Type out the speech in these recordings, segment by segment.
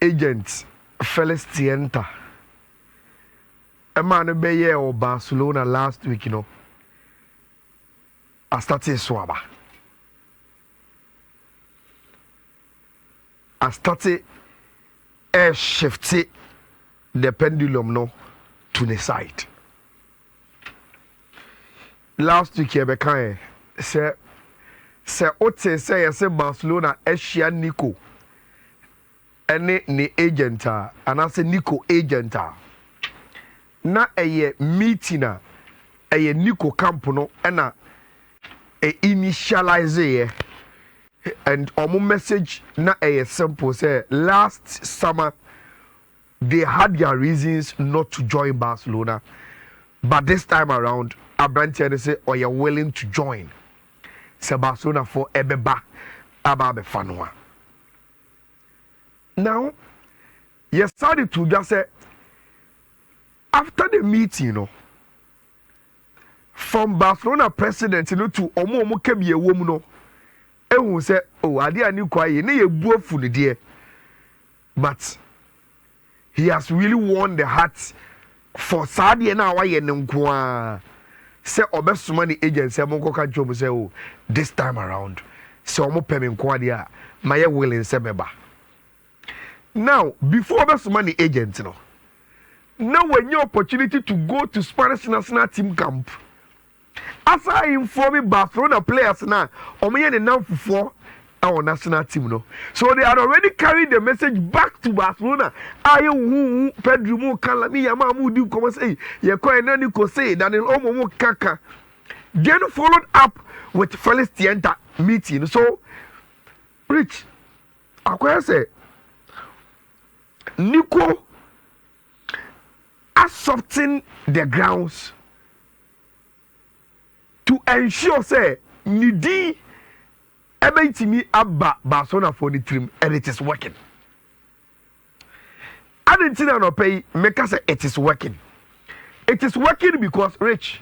agent Felix Tienta. A man be here or Barcelona last week, you know. I started swaba. I started shifting the pendulum no to the side. Last week, I began say Ote say Barcelona Asia Nico. Any ni agent and I say Nico agent. Na a meeting a Nico Campono and a initialize and omo message na a simple say last summer they had their reasons not to join Barcelona, but this time around Abrantier say or you're willing to join say Barcelona for ebeba ababe fanwa. Now you started to just say after the meeting, you know, from Barcelona president, you know, to omo kebi woman, no, who say, oh, I didn't know quiet, ne ye for the dear, but he has really won the hearts for Saudi and our yenkwa. Say obes money agent say monko kan job say oh this time around say omo payment kwa dia my willing say beba. Now before obes money agent, you know. Now when your opportunity to go to Spanish national team camp, as I inform Barcelona players now, omo the now for our national team no. So they had already carried the message back to Barcelona. Ayo Pedro mo kalami yama mu di come say ye ko enani ko say Daniel omo mo kaka. Then followed up with Felix Tienta meeting. So Rich akwai say Nico has softened the grounds to ensure say Nidi me abba Barcelona for the team and it is working. I didn't see that no pay make us say it is working. It is working because Rich,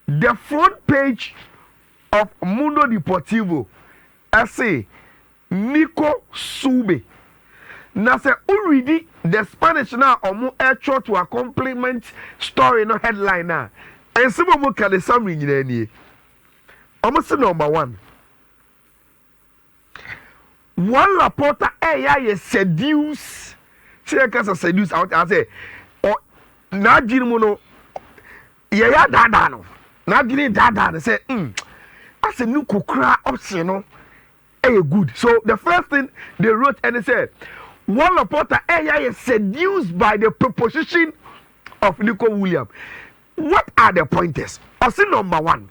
the front page of Mundo Deportivo I say Nico Sube. Now say already the Spanish now omo air to a compliment story no headline now. And some of can the summary in any. Almost number one. One reporter seduce. Say can seduce out and say oh na mono ya dada no. Na dada say I say no kukra option no. Good. So the first thing they wrote and they said one reporter is seduced by the proposition of Nico Williams. What are the pointers? I see number one.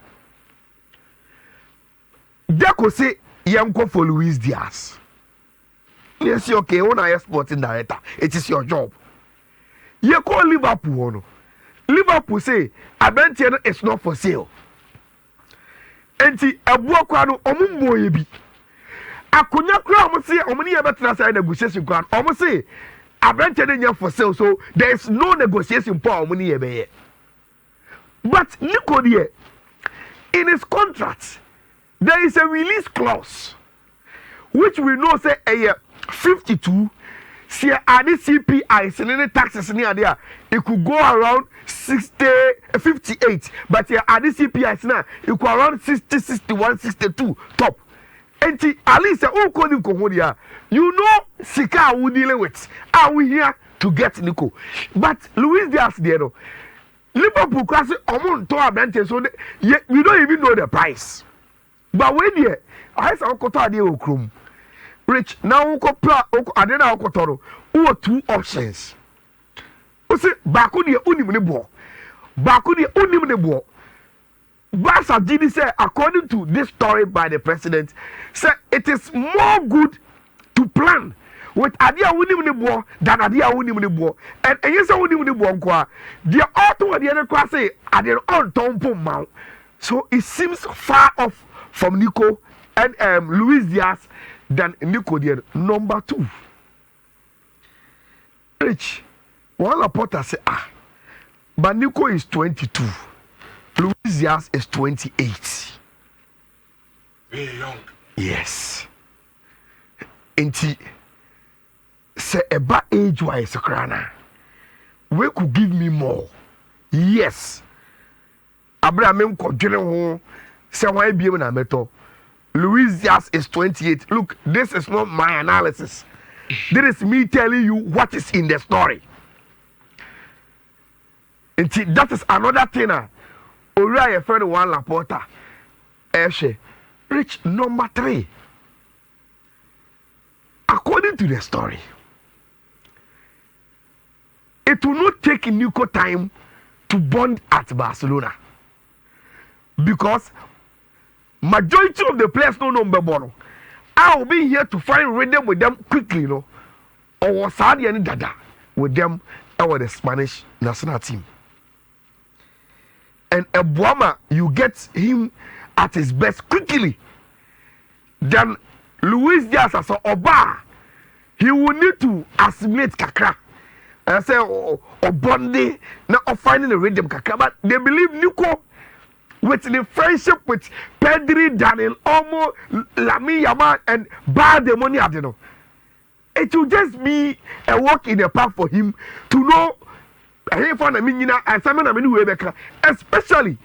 Deco say Yanko for Luis Diaz. Yes, okay, when I sporting director, it is your job. You call Liverpool. Liverpool say Abentiano is not for sale. Enti Abuakwano omumbo yebi. Akunya kura omo say omo ni betra say negotiation kura omo say Abrante dey for sale, so there is no negotiation for omo ni ebe. But Nico there in his contract there is a release clause which we know say a year 52 see add CPI and taxes near there it could go around 58 but here add CPI now it could around 60 61 62 top. And at least you know Sika we dealing with. Are we here to get Nico? But Luis Diaz there no. Liverpool class amount to Abante so we don't even know the price. But when here I say Okota dey okrum. Rich now Okopla Adena Okotoro who two options. O say baako dey onim ne bo. Baako dey onim ne bo. Barca did say, according to this story by the president, say it is more good to plan with Adia winning the ball than Adia winning the ball. And yes, I winning the ball. The auto of the other class say, I did on Tompo Mount. So it seems far off from Nico and Luis Diaz than Nico there. Number two. Rich, one reporter say, but Nico is 22. Luis Diaz is 28. Very young. Yes. And say about age wise krana. We could give me more. Yes. Abraham kodwene ho say why be na meto. Luis Diaz is 28. Look, this is not my analysis. This is me telling you what is in the story. And that is another thing. Ori a friend one Laporta. Eshe. Rich number 3. According to the story, it will not take Nico time to bond at Barcelona. Because majority of the players no number one. I will be here to find rhythm with them quickly, you know. Or was Saudi and Dada with them over the Spanish national team. And a Buama, you get him at his best quickly. Then Luis Diaz as a Oba, he will need to assimilate Kakra. And I say, oh Bondi, not finding a rhythm Kakra. But they believe Nico, with the friendship with Pedri, Daniel, Omo, Lami Yaman, and Bar the money, I don't know. It will just be a walk in the park for him to know. Especially,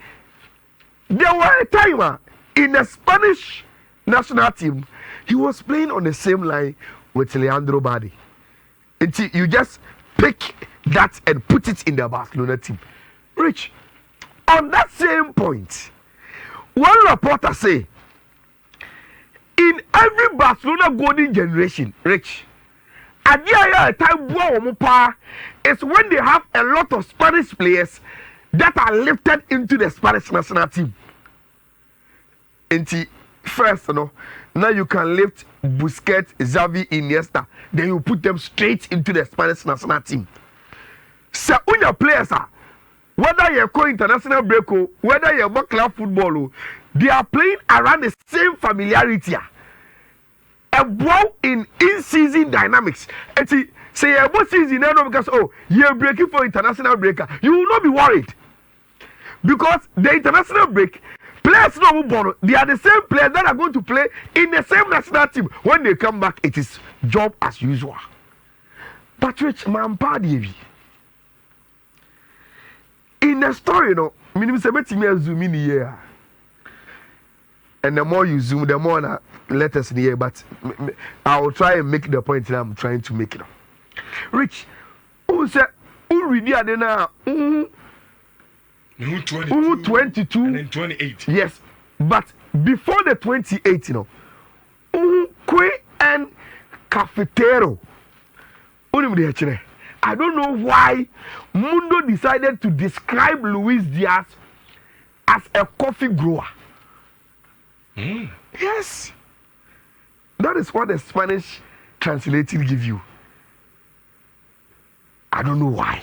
there were a time in the Spanish national team, he was playing on the same line with Leandro Badi. Until you just pick that and put it in the Barcelona team. Rich, on that same point, one reporter say, in every Barcelona golden generation, Rich, at the time it's when they have a lot of Spanish players that are lifted into the Spanish national team. First, you know, now you can lift Busquets, Xavi, Iniesta, then you put them straight into the Spanish national team. So when your players are, whether you're going international break or whether you're club football, they are playing around the same familiarity. A ball in season dynamics. And say a both season because you're breaking for international breaker. You will not be worried. Because the international break, players no ball, they are the same players that are going to play in the same national team. When they come back, it is job as usual. But Rich Mampadi, in the story, you know, minimum 70 years zoom in here. And the more you zoom, the more letters in the air. But I will try and make the point that I'm trying to make it. Rich, who said, who really are now? 22 and then 28. Yes, but before the 28, you know, Kwe and Cafetero. I don't know why Mundo decided to describe Luis Diaz as a coffee grower. Yes, that is what the Spanish translated give you. I don't know why,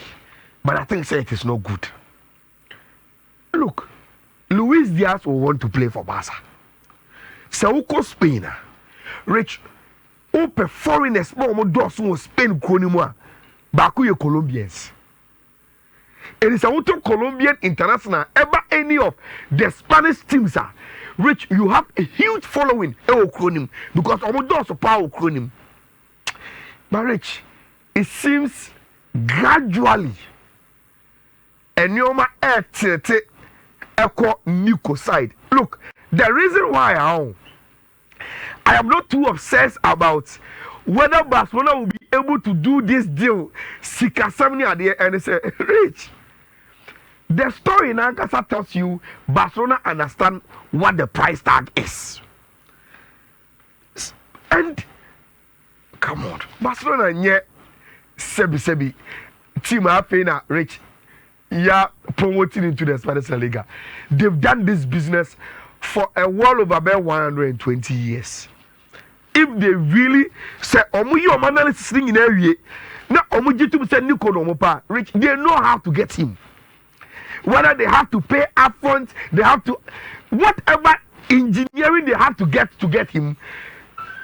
but I think it is not good. Look, Luis Diaz will want to play for Barca. Sauko Spain, Rich, open foreigners, more doors who Spain Kronimua, Baku Colombians. It is a Colombian international, ever any of the Spanish teams are. Rich, you have a huge following, because our doors of power Kronim. But Rich, it seems gradually, and Yoma Echo Nico side. Look, the reason why I am not too obsessed about whether Barcelona will be able to do this deal. Sikasamni at the end and say, Rich, the story in Ankasa tells you Barcelona understand what the price tag is. And come on, Barcelona nye sebi team are Rich. Yeah, promoting into the Spanish La Liga. They've done this business for a well over about 120 years. If they really say, your analysis in area, now say Nico no pa, Rich, they know how to get him. Whether they have to pay upfront, they have to, whatever engineering they have to get him.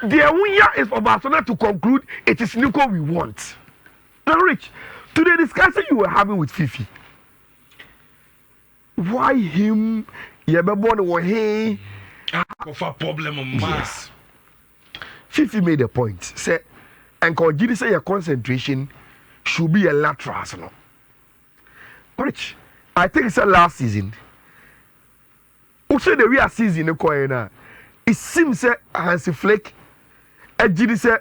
The winner is for Barcelona to conclude it is Nico we want. Now, Rich, to the discussion you were having with Fifi. Why him? You ever born one hey? Of a problem, yes. Fifi made a point. Say and Kojidi say your concentration should be a lateral. No, Rich, I think it's a last season. Also, the real season it seems that Hansi Flick, Jidi say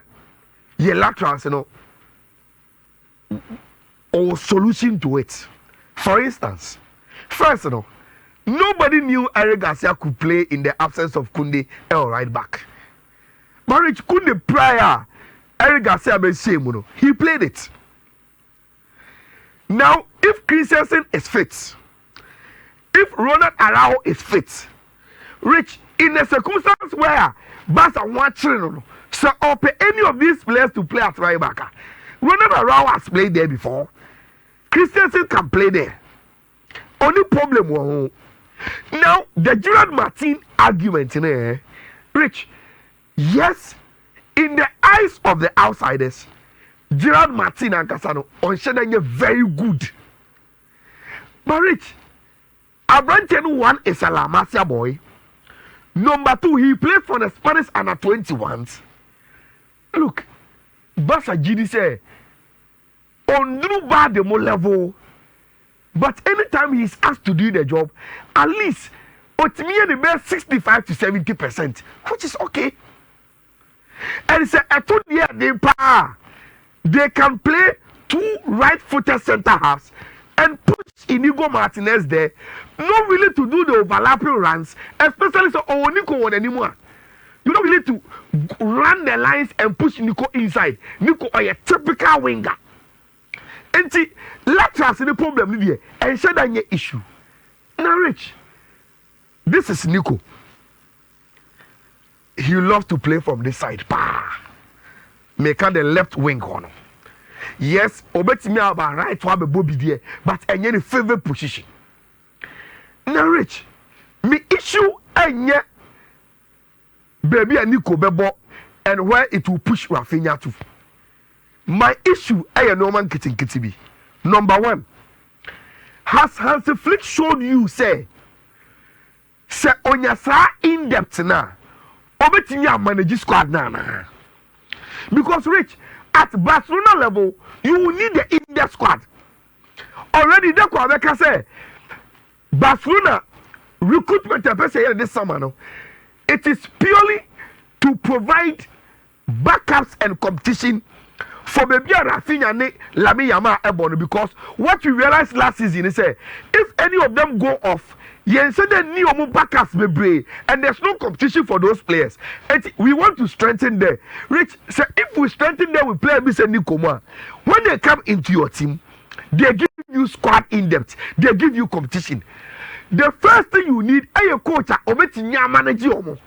your laterals, or solution to it. For instance, first, nobody knew Eric Garcia could play in the absence of Kunde or right back. But Rich Kunde prior, Eric Garcia made shame, he played it. Now, if Christensen is fit, if Ronald Araujo is fit, Rich, in a circumstance where Barca want children, so pay any of these players to play at right back. Ronald Araujo has played there before. Christensen can play there. Only problem was now the Gerard Martin argument, Rich. Yes, in the eyes of the outsiders, Gerard Martin and Casano on Shadanya very good. But Rich, Abranchen one is a La Masia boy. Number two, he played for the Spanish under 21s. Look, Basa Gidi say on no bad demo level, but anytime he's asked to do the job, at least Otimiya the best 65 to 70%, which is okay. And it's a two year they can play two right-footed center halves and put Inigo Martinez there, not really to do the overlapping runs, especially so Nico one anymore. You don't really to run the lines and push Nico inside. Nico are a typical winger. And see, laterals in the problem here, and share that issue. Now, Rich, this is Nico. He loves to play from this side. Make the left wing corner. Yes, obetimi about right to have a Bobby there, but any favorite position. Now, Rich, me issue any baby and Nico Bebo and where it will push Rafinha to. My issue is Norman Kitty. Number one, has Hansi Flick showed you say on your side in depth now? Obetimi manage squad now. Because Rich, at Barcelona level, you will need the in-depth squad. Already, that's what I can say. Barcelona recruitment this summer, no, it is purely to provide backups and competition for maybe Rafinha and Lamine Yamal Ebon. Because what we realized last season is if any of them go off, and there's no competition for those players. And we want to strengthen them. Rich, so if we strengthen them with players, Mr. Nico, when they come into your team, they give you squad in depth, they give you competition. The first thing you need is a coach or manager.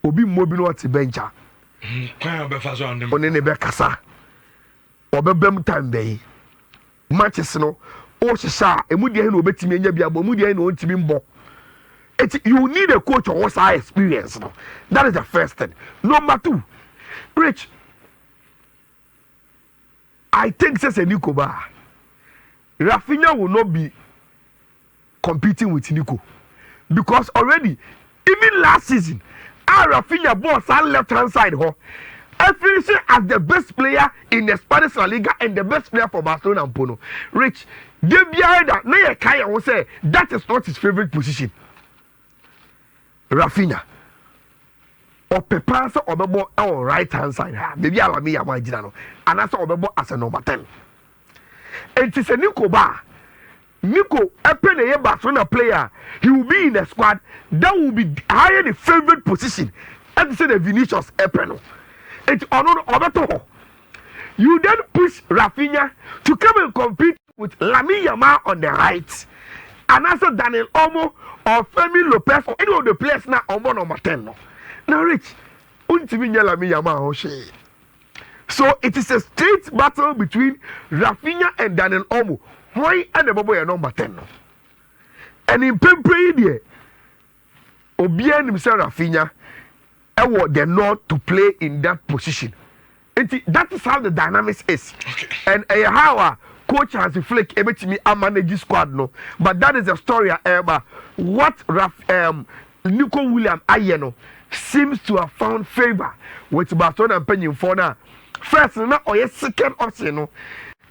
Obi mobile at the bench. On any bekasa or bem time bay. Matches no. You need a coach or what's our experience. No? That is the first thing. Number two, Rich, I think says a Nico bar. Rafinha will not be competing with Nico because already, even last season, our Rafinha boss our left hand side, finishing as the best player in the Spanish La Liga and the best player for Barcelona and Pono. Rich, that is not his favorite position. Rafinha or Pepansa or Bebo on right hand side. Maybe I'll be a marginal. And that's all Bebo as a number 10. And it's a Nico bar. Nico, a Barcelona player, he will be in the squad that will be higher the favorite position. And say the Vinicius Epeno. It's another. You then push Rafinha to come and compete with Lamine Yamal on the right, and also Daniel Olmo or Femi Lopez or any of the players now on number 10. Now, Rich, Lamine Yamal. So it is a straight battle between Rafinha and Daniel Olmo. Why and the boy number 10? And in Pempe, Obian himself Rafinha, I want the North to play in that position. That is how the dynamics is. Okay. And how coach has a flick me a manage squad no. But that is a story about what Nico William Ayeno seems to have found favor with Barcelona and Penny for now. First, now or yes, second option. No.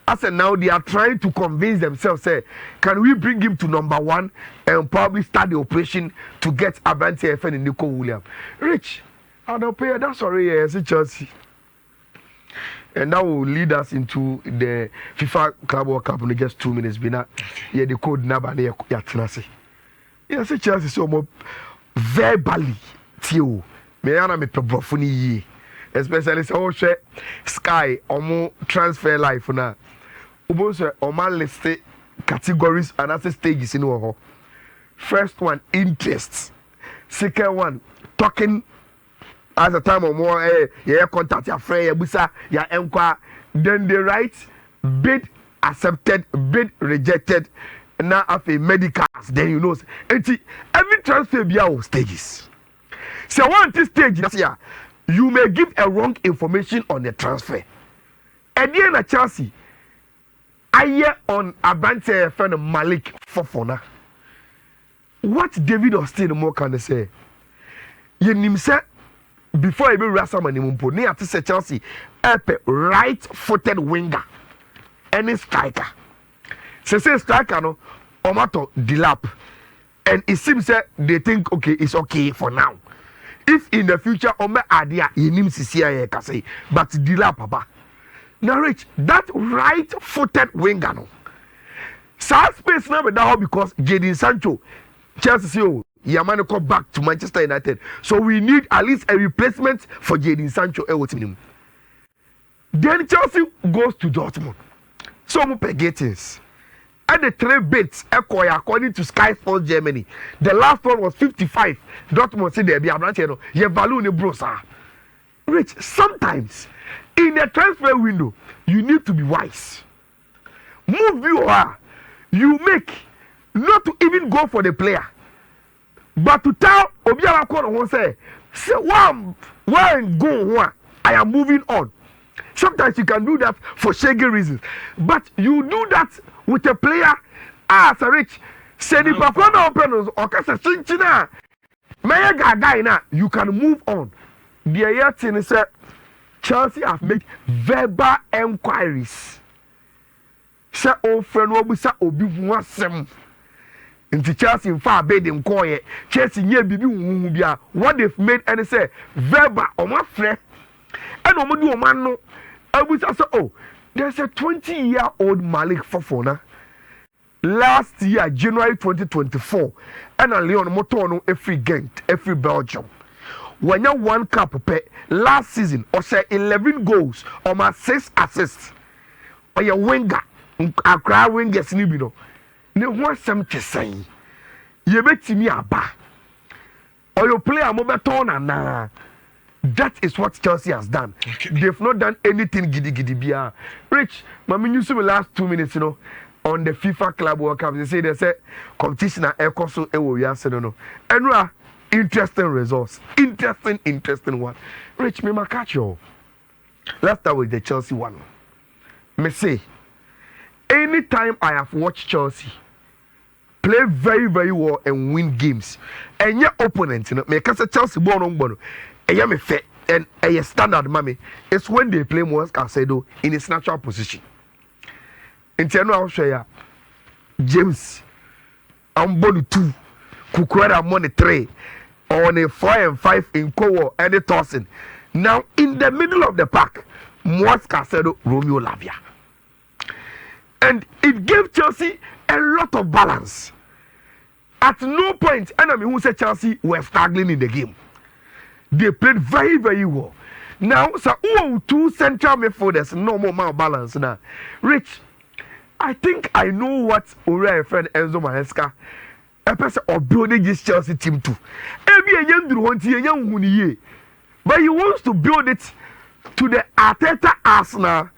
I said now they are trying to convince themselves. Say, can we bring him to number 1 and probably start the operation to get Abante FN and Nico Williams? Rich, I don't pay. That's already yes, Chelsea. And that will lead us into the FIFA Club World Cup in just 2 minutes. Bina, yeah, the code number there. Yes, Chelsea so more verbally. Tio, me ana me pebrofuni ye. Especially so share Sky omo transfer life na. Ubo say omo list categories and as stages in ho. First one, interest. Second one, talking. As a time or more, yeah, contact your friend, your busa, your enqua. Then they write bid accepted, bid rejected. Now after medicals, then you know. Every transfer be our stages. So one this stage, that's yeah, you may give a wrong information on the transfer. At the end of Chelsea, I hear on Abante friend Malick Fofana. What David Austin more can say? You name say. Before I be Rasa Manimumpo, near to say Chelsea, right-footed winger, any striker. Say striker no, Omato Dilap, and it seems that they think okay, it's okay for now. If in the future Ome Adia, he names CCI Kase, but Dilap Papa. Now Rich, that right-footed winger no. South space now because Jadon Sancho, Chelsea Yamane come back to Manchester United. So we need at least a replacement for Jadon Sancho. Then Chelsea goes to Dortmund. So we pay gatings. And the 3 bids according to Sky Sports Germany. The last one was 55. Dortmund said there be a branch. You value the brosa. Rich, sometimes in the transfer window, you need to be wise. Move you make not to even go for the player. But to tell Obiara Kono won't say one go, I am moving on. Sometimes you can do that for shaggy reasons. But you do that with a player as a rich. Say the performer openers or Casa Maya you can move on. The Ayatin said Chelsea have made verbal enquiries. Say oh friend Obisa Obi Wasem. Into Chelsea in far bed in Koye, Chelsea near Bibi Wubia, what they've made and say, Verba or my friend, and Omodu Mano. I was also, oh, there's a 20-year-old Malick Fofana. Last year, January 2024, and a Leon Motono every Ghent, every Belgium. When you one cup last season, or say 11 goals, or my 6 assists, or your winger, a cry winger, Snibino. Ne want some to say. You bet me aba. Or you play a mobeton and that is what Chelsea has done. Okay. They've not done anything giddy bia. Rich, Mami, you saw the last 2 minutes, on the FIFA Club World Cup. They say competition at Ecoso no. And interesting results. Interesting one. Rich, me ma catch you. Let's start with the Chelsea one. Me say, anytime I have watched Chelsea play very well and win games, and your opponent, me can say Chelsea born, and you me fair and a standard mommy, it's when they play Moise Caicedo in its natural position. In Tiano, I'll show you James, I'm born 2, Kukwera money 3, on a 4 and 5 in Kowo and the tossing. Now in the middle of the pack, Moise Caicedo, Romeo Lavia. And it gave Chelsea a lot of balance. At no point, enemy who said Chelsea were struggling in the game. They played very well. Now, so 2 central midfielders, no more balance now. Rich, I think I know what Uriah friend Enzo Maresca, a person of building this Chelsea team too. Every young but he wants to build it to the Arteta Arsenal.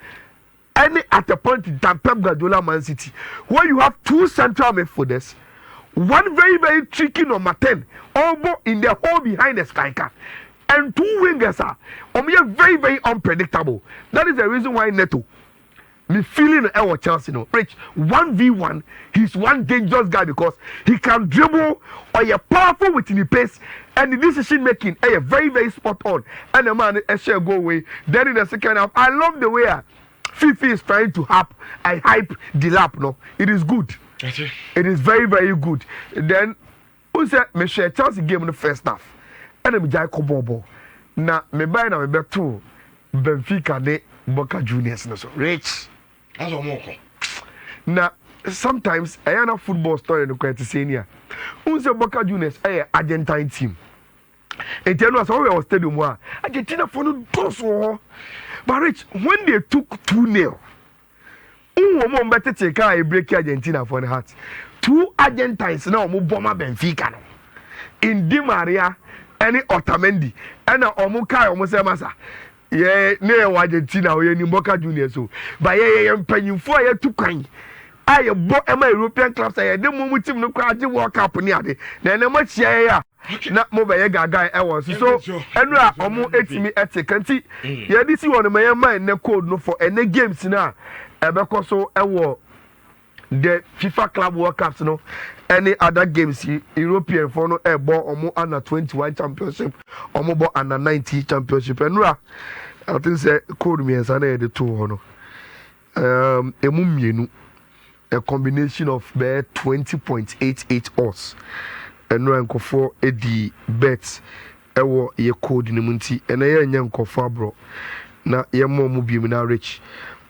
Any at a point in time, Pep Guardiola Man City, where you have 2 central midfielders, one very tricky number 10, almost in the hole behind the striker, and 2 wingers are very unpredictable. That is the reason why Neto me feeling our Chelsea no. Rich 1v1, he's one dangerous guy because he can dribble or you're powerful within the pace and the decision making very very spot on. And the man share go away. Then in the second half, I love the way Fifi is trying to hype the lap. No, it is good. Okay. It is very very good. Then who said me share Chelsea game in the first half, and then me jai kobobo. Na me buy na me bet too. Benfica de Boca Juniors no so rich. That's what more. Now sometimes I am a football story no quite say near. Who say Boca Juniors Argentine team. And tell us how we was stadium wa Argentina for no do. But rich when they took 2-0. Who better take a break Argentina for the heart. 2 Argentines now mo bomber Benfica no. In Di Maria any Otamendi and omo kai omo say masa. Yeah, near Argentina or any Boca Juniors so. But yeah, penny for you to kind. I bought my European clubs. I the moment no crowd walk up near the. Then a much yeah. Not mobile guy I was so and omo 8 me at second. Yeah, this is one of my mind na code no for any games now. Because so the FIFA Club World Cups no any other games European for no ball omo under 21 championship omo ball under 90 championship and I think say code me as the two no emu a combination of 20.88 odds and rank for the bets ewo ye code ni munti and ye nya nkofo abro na ye mo mu bi na rich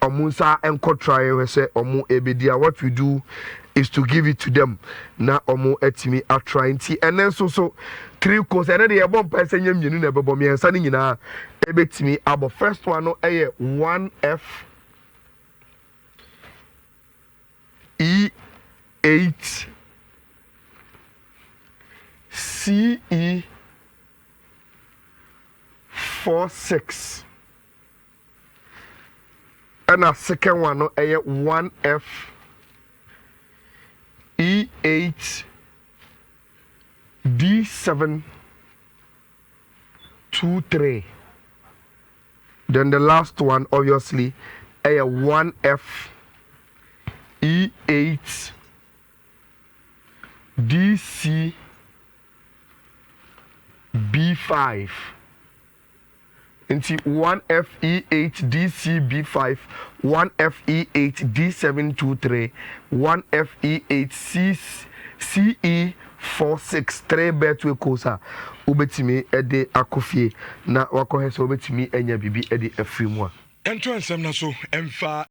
omunsa enko try we say omu ebedia what we do is to give it to them na omu etimi are trying to and then so 3 course and then the bomb person nyam na bebo me ensa ni nyina ebetimi abo first one no 1F E8 CE 46 and a second one no 1F E8 D7 23. Then the last one obviously 1F E8 DC B5 into 1FE8 DCB5 1FE8 D723 1FE8 CE46 3 betwe kosa ubetimi ede akofie na wakohese ubetimi enya bibi ede afrimwa ento ensem na so emfa